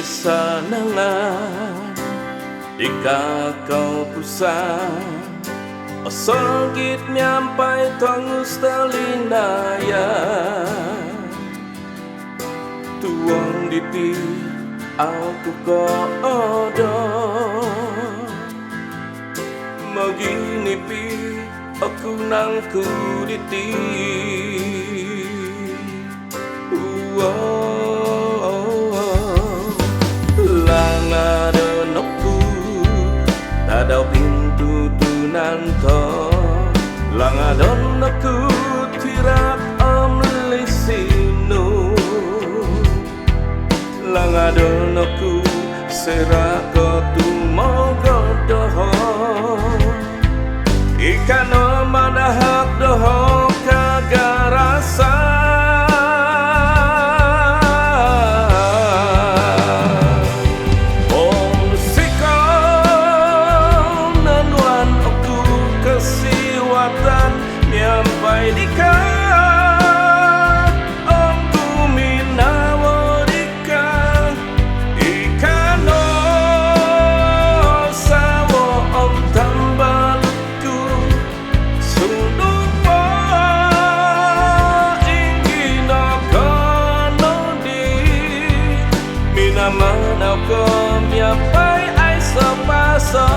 sanangan ika kau pusat osogit nyampai tongus telinaya tuang dipi aku kodo magini pi aku nangku diti langadonokku tadau pintu tunanto langadonokku tirak lisinu langadonokku serako tumogodoho ikan manahak doho kagarasa nyampai di om bumi nawadika ikano sawo om tambalutku sundupo ingino kono di minamanau ko nyampai aiso paso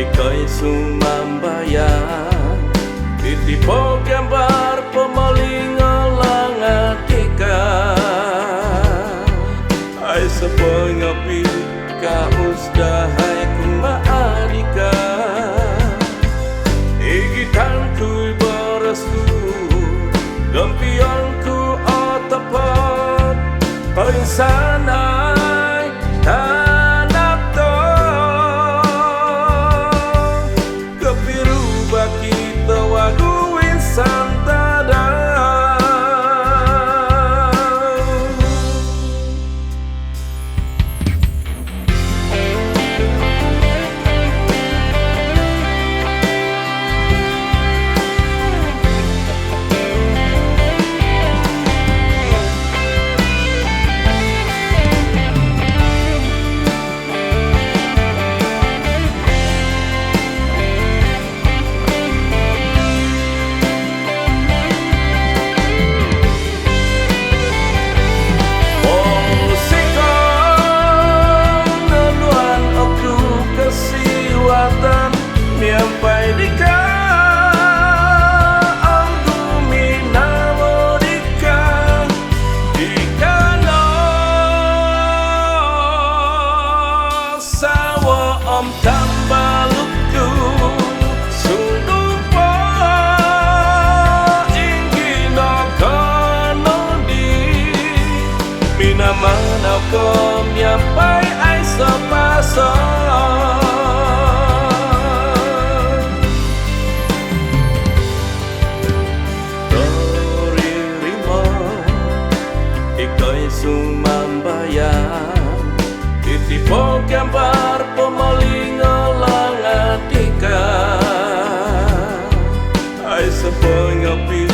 ikoy sumambayan titipo gambar pemalingalang atika ay sapoy ngapi kausdahay kumaadika igitanku'y barasku gampionku otapat pagsanay nyampai di om bumi nawadika ikano sawo om tambalutku sundupo ingino kono di minamanau ko nyampai aiso paso sumambayan titipo gambar pemalingalang atika ay sapoy ngapi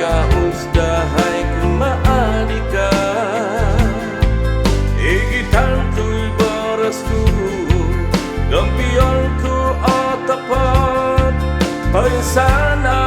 kausdahay kumaadika igitanku'y barasku gampionku otapat pagsana